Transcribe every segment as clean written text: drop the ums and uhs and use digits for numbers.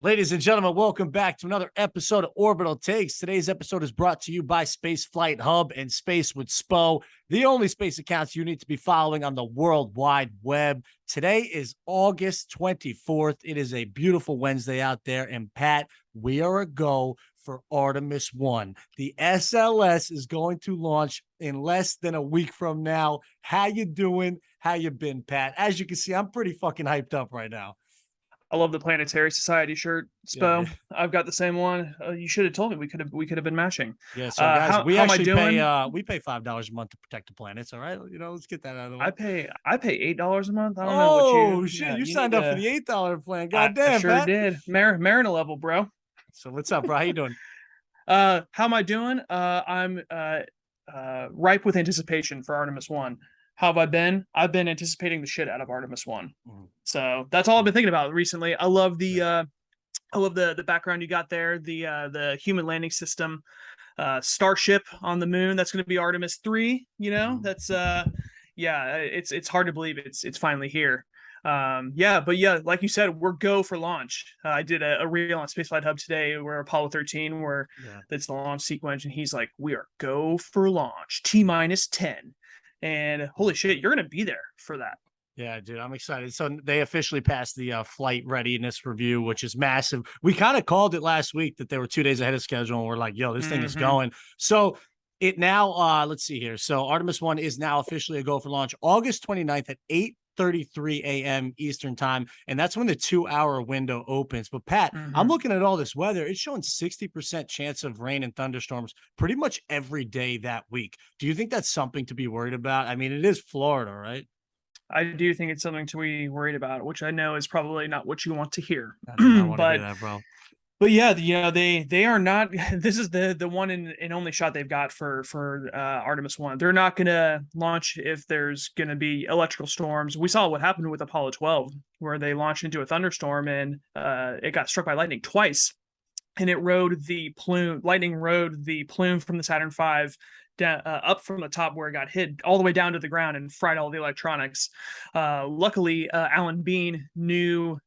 Ladies and gentlemen, welcome back to another episode of Orbital Takes. Today's episode is brought to you by Space Flight Hub and Space with Spo, the only space accounts you need to be following on the World Wide Web. Today is August 24th. It is a beautiful Wednesday out there. And Pat, we are a go for Artemis I. The SLS is going to launch in less than a week from now. How you doing? How you been, Pat? As you can see, I'm pretty fucking hyped up right now. I love the Planetary Society shirt, Spo. Yeah. I've got the same one. You should have told me. We could have been matching. Yeah, so guys, we actually doing? We pay $5 a month to protect the planets. All right, let's get that out of the way. I pay $8 a month. I don't know what you. Oh shit, you signed up for the $8 plan. God I damn, sure Pat. did. Mariner level, bro. So what's up, bro? How you doing? How am I doing? I'm ripe with anticipation for Artemis I. How have I been? I've been anticipating the shit out of Artemis I. So that's all I've been thinking about recently. I love the background you got there, the human landing system, Starship on the moon. That's going to be Artemis III. You know, that's it's hard to believe it's finally here. Like you said, we're go for launch. I did a reel on Spaceflight Hub today where Apollo 13, where that's the launch sequence, and he's like, we are go for launch, T-10. And holy shit, you're going to be there for that. Yeah, dude, I'm excited. So they officially passed the flight readiness review, which is massive. We kind of called it last week that they were 2 days ahead of schedule, and we're like, yo, this thing is going. So it now, let's see here. So Artemis I is now officially a go for launch August 29th at 8:33 a.m. Eastern time. And that's when the 2-hour window opens. But Pat, I'm looking at all this weather. It's showing 60% chance of rain and thunderstorms pretty much every day that week. Do you think that's something to be worried about? I mean, it is Florida, right? I do think it's something to be worried about, which I know is probably not what you want to hear. I do not want to hear that, bro. But yeah, they are not. This is the one and only shot they've got for Artemis I. They're not going to launch if there's going to be electrical storms. We saw what happened with Apollo 12, where they launched into a thunderstorm and it got struck by lightning twice, and it rode the plume. Lightning rode the plume from the Saturn V down, up from the top where it got hit all the way down to the ground and fried all the electronics. Luckily, Alan Bean knew.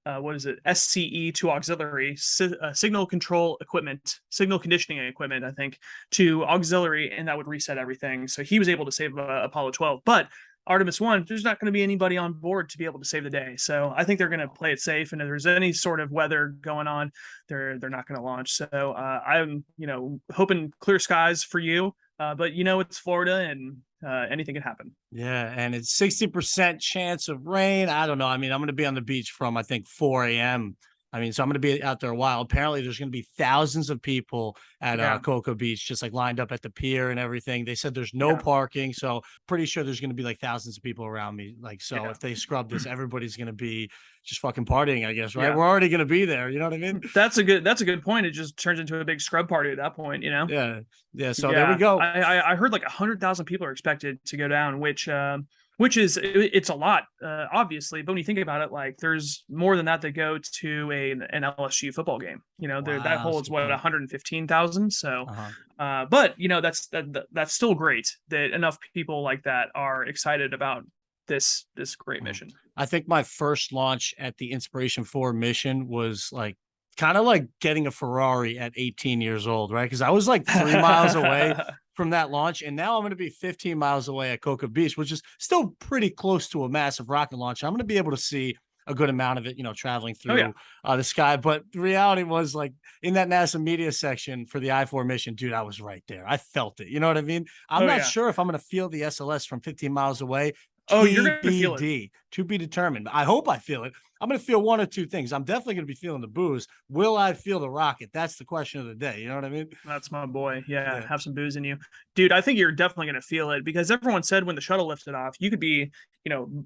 SCE to auxiliary, signal control equipment, signal conditioning equipment, I think, to auxiliary, and that would reset everything. So he was able to save Apollo 12. But Artemis I, there's not going to be anybody on board to be able to save the day. So I think they're going to play it safe. And if there's any sort of weather going on, they're not going to launch. So I'm hoping clear skies for you. But it's Florida and anything can happen. Yeah, and it's 60% chance of rain. I don't know. I mean, I'm going to be on the beach from, I think, 4 a.m. I mean, so I'm going to be out there a while. Apparently, there's going to be thousands of people at Cocoa Beach, just like lined up at the pier and everything. They said there's no parking, so pretty sure there's going to be like thousands of people around me. Like, so if they scrub this, everybody's going to be just fucking partying, I guess, right? Yeah. We're already going to be there. You know what I mean? That's a good point. It just turns into a big scrub party at that point, you know? Yeah. So there we go. I heard like 100,000 people are expected to go down, which is it's a lot, obviously. But when you think about it, like there's more than that go to an LSU football game. That holds 115,000. So, but that's still great that enough people like that are excited about this great mission. I think my first launch at the Inspiration 4 mission was like kind of like getting a Ferrari at 18 years old, right? Because I was like 3 miles away from that launch, and now I'm going to be 15 miles away at Cocoa Beach, which is still pretty close to a massive rocket launch. I'm going to be able to see a good amount of it, traveling through the sky. But the reality was, like, in that NASA media section for the I-4 mission, dude, I was right there. I felt it. You know what I mean? I'm not sure if I'm going to feel the SLS from 15 miles away. You're going to feel it. To be determined. I hope I feel it. I'm going to feel one or two things. I'm definitely going to be feeling the booze. Will I feel the rocket? That's the question of the day. You know what I mean? That's my boy. Yeah. Have some booze in you. Dude, I think you're definitely going to feel it because everyone said when the shuttle lifted off, you could be,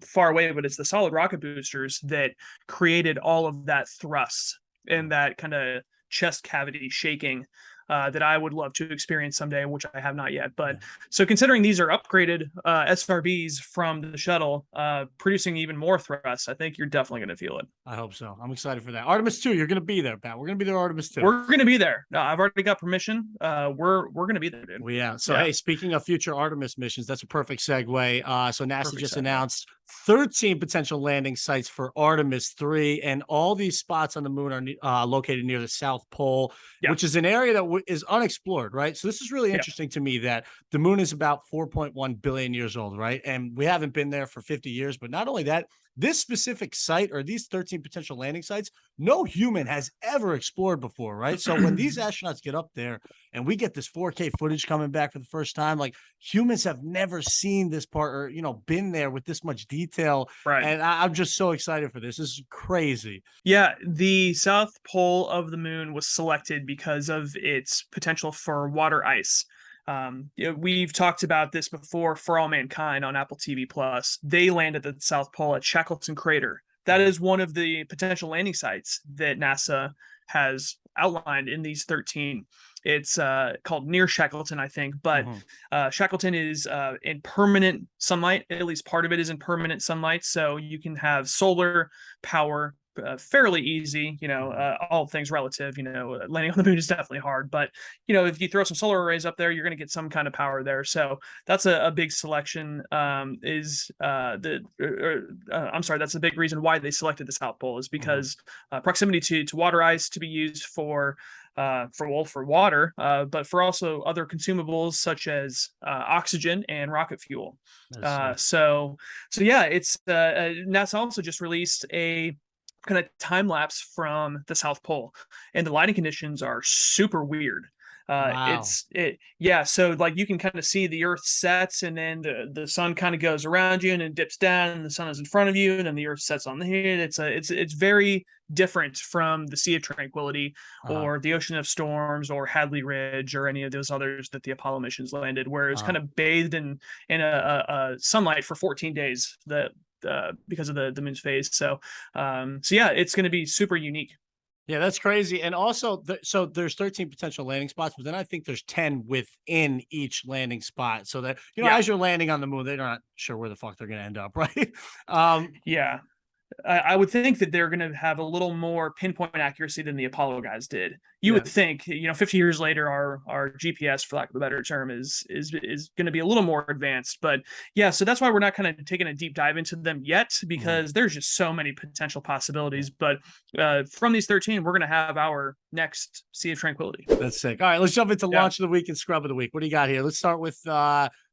far away, but it's the solid rocket boosters that created all of that thrust and that kind of chest cavity shaking that I would love to experience someday, which I have not yet. But so considering these are upgraded SRBs from the shuttle, producing even more thrust, I think you're definitely going to feel it. I hope so. I'm excited for that. Artemis II, you're going to be there, Pat. We're going to be there, Artemis II. We're going to be there. No, I've already got permission. We're going to be there, dude. Well, So, hey, speaking of future Artemis missions, that's a perfect segue. So NASA just announced 13 potential landing sites for Artemis III, and all these spots on the moon are located near the South Pole, Yeah. which is an area that is unexplored, right? So this is really Yeah. interesting to me that the moon is about 4.1 billion years old, right? And we haven't been there for 50 years, but not only that, this specific site or these 13 potential landing sites, no human has ever explored before, right? So when these astronauts get up there and we get this 4K footage coming back for the first time, like humans have never seen this part or, been there with this much detail. Right. And I'm just so excited for this. This is crazy. Yeah, the south pole of the moon was selected because of its potential for water ice. We've talked about this before. For All Mankind on Apple TV Plus, they landed at the South Pole at Shackleton Crater. That is one of the potential landing sites that NASA has outlined in these 13. It's called near Shackleton, I think, but Shackleton is in permanent sunlight. At least part of it is in permanent sunlight, so you can have solar power fairly easy. All things relative. Landing on the moon is definitely hard, but if you throw some solar arrays up there, you're going to get some kind of power there. So that's a big selection. I'm sorry, that's the big reason why they selected the South Pole, is because proximity to water ice to be used for water, but for also other consumables such as oxygen and rocket fuel. So yeah, it's NASA also just released a kind of time lapse from the South Pole, and the lighting conditions are super weird. Wow. So like you can kind of see the Earth sets, and then the sun kind of goes around you and then dips down, and the sun is in front of you, and then the Earth sets on the head. It's very different from the Sea of Tranquility or the Ocean of Storms or Hadley Ridge or any of those others that the Apollo missions landed, where it was kind of bathed in a sunlight for 14 days because of the moon's phase. So yeah, it's going to be super unique. Yeah, that's crazy. And also, so there's 13 potential landing spots, but then I think there's 10 within each landing spot. So that, as you're landing on the moon, they're not sure where the fuck they're going to end up, right? Yeah. I would think that they're going to have a little more pinpoint accuracy than the Apollo guys did. You would think, 50 years later, our GPS, for lack of a better term, is going to be a little more advanced. But yeah, so that's why we're not kind of taking a deep dive into them yet, because there's just so many potential possibilities. But from these 13, we're going to have our next Sea of Tranquility. That's sick. All right, let's jump into launch of the week and scrub of the week. What do you got here? Let's start with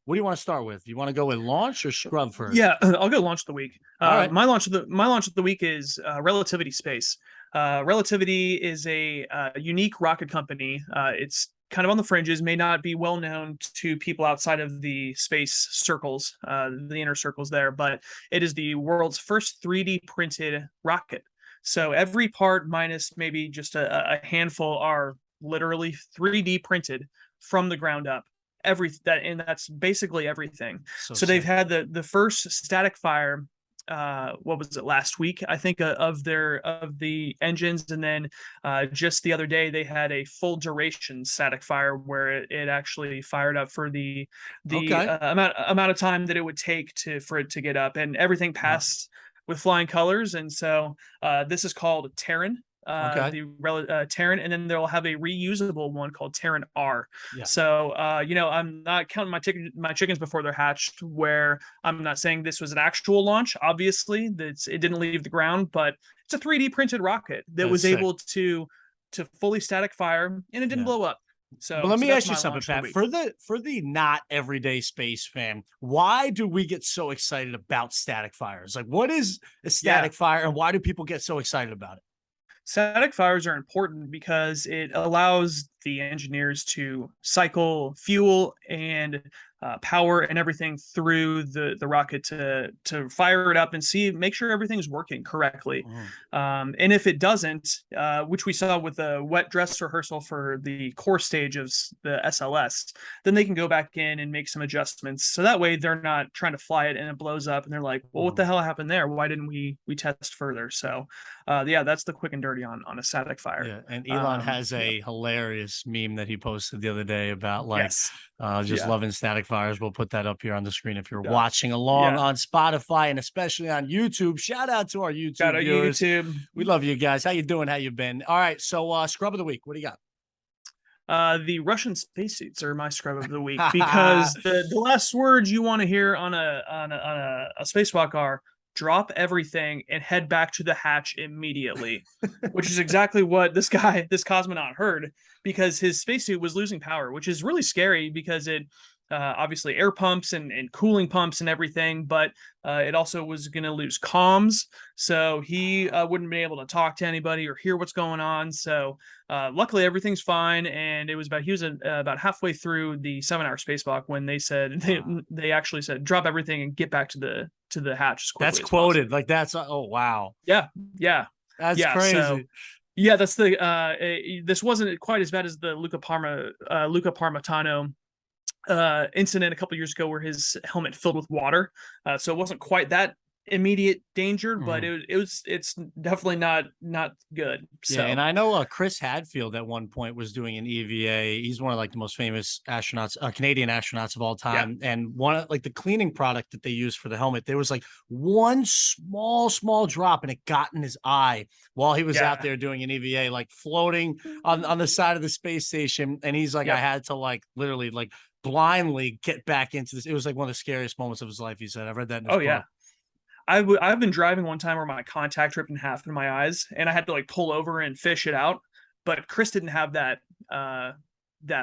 what do you want to start with? You want to go with launch or scrub first? Yeah, I'll go launch of the week. All right. My launch of the week is Relativity Space. Relativity is a unique rocket company. It's kind of on the fringes, may not be well known to people outside of the space circles, the inner circles there, but it is the world's first 3D printed rocket. So every part, minus maybe just a handful, are literally 3D printed from the ground up. And that's basically everything. So they've had the first static fire, what was it, last week, I think, of the engines, and then just the other day they had a full duration static fire where it actually fired up for the amount of time that it would take for it to get up, and everything passed with flying colors. And so this is called Terran. Terran, and then they'll have a reusable one called Terran R. So I'm not counting my chickens before they're hatched, where I'm not saying this was an actual launch. Obviously, it didn't leave the ground, but it's a 3D printed rocket that was able to fully static fire, and it didn't blow up. So let me ask you something, Pat. For the not everyday space fan, why do we get so excited about static fires? Like, what is a static fire, and why do people get so excited about it? Static fires are important because it allows the engineers to cycle fuel and power and everything through the rocket to fire it up and make sure everything's working correctly. And if it doesn't, which we saw with the wet dress rehearsal for the core stage of the SLS, then they can go back in and make some adjustments. So that way they're not trying to fly it and it blows up and they're like, well, what the hell happened there? Why didn't we test further? So that's the quick and dirty on a static fire. Yeah, and Elon has a hilarious meme that he posted the other day about loving static fires. We'll put that up here on the screen if you're watching along on Spotify and especially on YouTube. Shout out to our YouTube viewers. YouTube. We love you guys. How you doing? How you been? All right, so scrub of the week. What do you got? The Russian spacesuits are my scrub of the week because the last words you want to hear on a spacewalk are drop everything and head back to the hatch immediately, which is exactly what this cosmonaut heard, because his spacesuit was losing power, which is really scary because it obviously air pumps and cooling pumps and everything, but it also was going to lose comms. So he wouldn't be able to talk to anybody or hear what's going on. So luckily everything's fine. And he was about halfway through the 7-hour spacewalk when they said, they actually said, drop everything and get back to the hatch as quickly That's as quoted. possible. Like that's, oh, wow. Yeah. Yeah. That's Yeah, crazy. so yeah, that's this wasn't quite as bad as the Luca Parmitano incident a couple years ago where his helmet filled with water. So it wasn't quite that immediate danger, but it's definitely not good. So Yeah, and I know Chris Hadfield at one point was doing an EVA. He's one of like the most famous astronauts, Canadian astronauts of all time. Yeah. And one of like the cleaning product that they used for the helmet, there was like one small drop and it got in his eye while he was out there doing an EVA, like floating on the side of the space station. And he's like, I had to like literally like blindly get back into this. It was like one of the scariest moments of his life. He said, I've read that in his book. Yeah. I've been driving one time where my contact ripped in half in my eyes and I had to like pull over and fish it out. But Chris didn't have that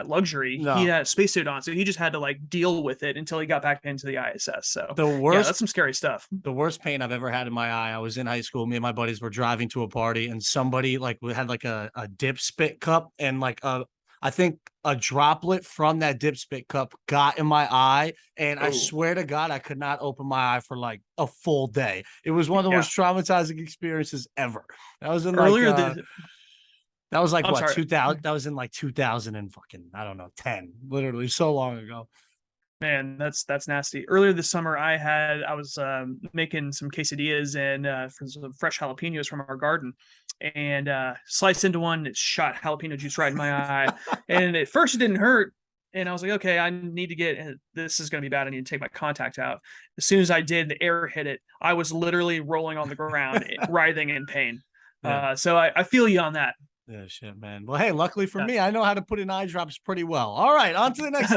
luxury. No. He had a spacesuit on, so he just had to like deal with it until he got back into the ISS. So that's some scary stuff. The worst pain I've ever had in my eye. I was in high school. Me and my buddies were driving to a party and somebody like had like a dip spit cup and like I think a droplet from that dip spit cup got in my eye. And I swear to God, I could not open my eye for like a full day. It was one of the most traumatizing experiences ever. That was in that was like 2000. That was in like 2000 and fucking, I don't know, 10, literally so long ago. Man, that's nasty. Earlier this summer, I was making some quesadillas and for some fresh jalapenos from our garden, and sliced into one. It shot jalapeno juice right in my eye, and at first it didn't hurt. And I was like, okay, I need to this is going to be bad. I need to take my contact out. As soon as I did, the air hit it. I was literally rolling on the ground, writhing in pain. Yeah. So I feel you on that. Yeah, shit, man. Well, hey, luckily for me, I know how to put in eye drops pretty well. All right, on to the next.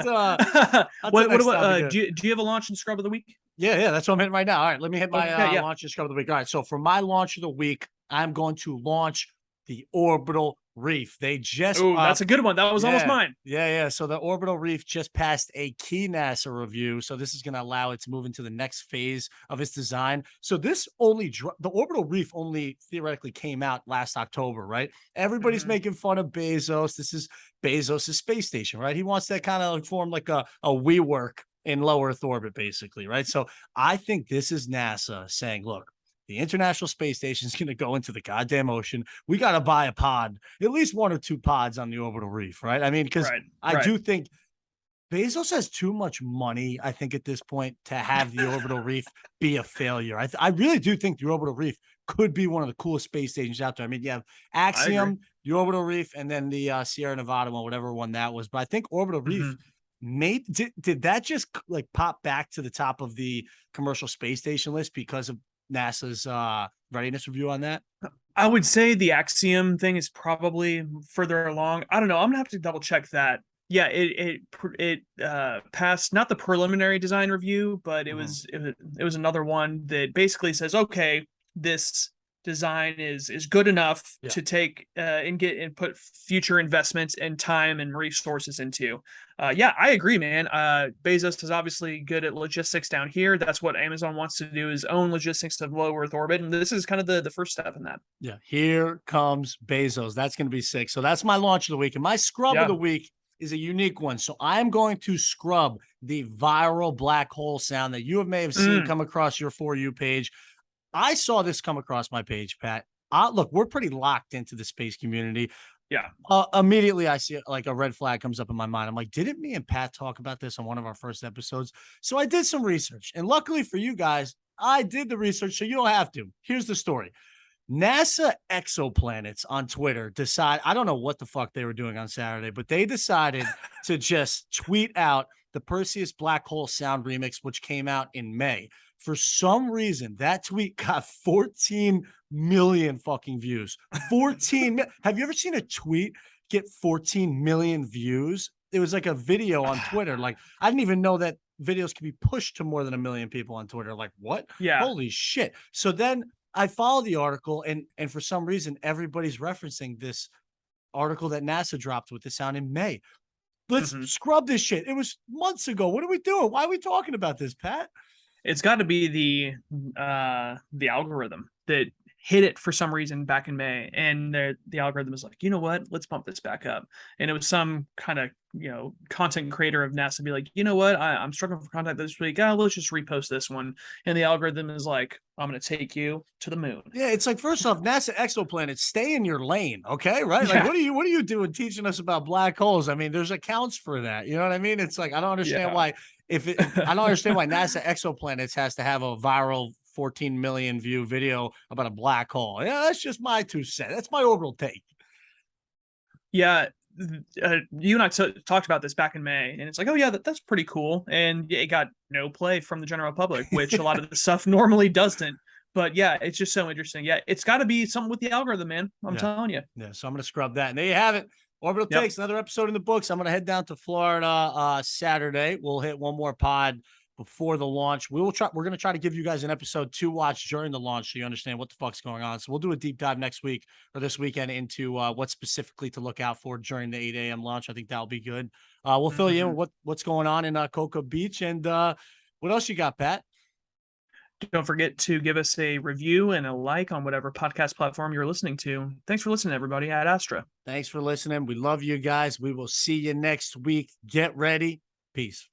What about? Do you have a launch and scrub of the week? Yeah, that's what I'm hitting right now. All right, let me hit my launch and scrub of the week. All right, so for my launch of the week, I'm going to launch the Orbital Reef. They just that's a good one. That was almost mine. Yeah. So the Orbital Reef just passed a key NASA review. So this is going to allow it to move into the next phase of its design. So this the Orbital Reef only theoretically came out last October, right? Everybody's making fun of Bezos. This is Bezos' space station, right? He wants that kind of form like a WeWork in low Earth orbit, basically, right? So I think this is NASA saying, look, the International Space Station is going to go into the goddamn ocean. We got to buy a pod, at least 1 or 2 pods on the Orbital Reef, right? I mean, because I do think Bezos has too much money, I think, at this point to have the Orbital Reef be a failure. I really do think the Orbital Reef could be one of the coolest space stations out there. I mean, you have Axiom, the Orbital Reef, and then the Sierra Nevada one, whatever one that was. But I think Orbital Reef did that just like pop back to the top of the commercial space station list because of NASA's readiness review on that? I would say the Axiom thing is probably further along. I don't know. I'm gonna have to double check that. Yeah, it passed not the preliminary design review, but it was another one that basically says, okay, this design is good enough to take and put future investments and time and resources into. I agree, man. Bezos is obviously good at logistics down here. That's what Amazon wants to do, is own logistics of low Earth orbit, and this is kind of the first step in that. Yeah, here comes Bezos. That's going to be sick. So that's my launch of the week, and my scrub of the week is a unique one. So I'm going to scrub the viral black hole sound that you may have seen come across your For You page. I saw this come across my page, Pat. Look, we're pretty locked into the space community. Yeah. Immediately I see like a red flag comes up in my mind. I'm like, didn't me and Pat talk about this on one of our first episodes? So I did some research, and luckily for you guys, I did the research, so you don't have to. Here's the story. NASA Exoplanets on Twitter I don't know what the fuck they were doing on Saturday, but they decided to just tweet out the Perseus Black Hole Sound remix, which came out in May. For some reason, that tweet got 14 million fucking views. 14. Have you ever seen a tweet get 14 million views. It was like a video on Twitter. Like, I didn't even know that videos can be pushed to more than 1 million people on Twitter. Like, what? Yeah. Holy shit. So then I followed the article, and for some reason, everybody's referencing this article that NASA dropped with the sound in May. Let's scrub this shit. It was months ago. What are we doing? Why are we talking about this, Pat? It's got to be the algorithm that hit it for some reason back in May, and the algorithm is like, you know what? Let's bump this back up. And it was some kind of content creator of NASA be like, you know what? I'm struggling for content this week. Let's just repost this one. And the algorithm is like, I'm going to take you to the moon. Yeah, it's like, first off, NASA exoplanets, stay in your lane, okay? Right? Like, what are you doing teaching us about black holes? I mean, there's accounts for that. You know what I mean? It's like, I don't understand why. I don't understand why NASA exoplanets has to have a viral 14 million view video about a black hole. Yeah, that's just my 2 cents. That's my orbital take. Yeah. You and I talked about this back in May, and it's like, oh yeah, that's pretty cool. And it got no play from the general public, which a lot of the stuff normally doesn't. But yeah, it's just so interesting. Yeah, it's got to be something with the algorithm, man. I'm telling you. Yeah, so I'm going to scrub that. And there you have it. Orbital Takes, another episode in the books. I'm going to head down to Florida Saturday. We'll hit one more pod before the launch. We're going to try to give you guys an episode to watch during the launch so you understand what the fuck's going on. So we'll do a deep dive next week or this weekend into what specifically to look out for during the 8 a.m. launch. I think that'll be good. We'll fill you in with what's going on in Cocoa Beach. And what else you got, Pat? Don't forget to give us a review and a like on whatever podcast platform you're listening to. Thanks for listening, everybody at Astra. Thanks for listening. We love you guys. We will see you next week. Get ready. Peace.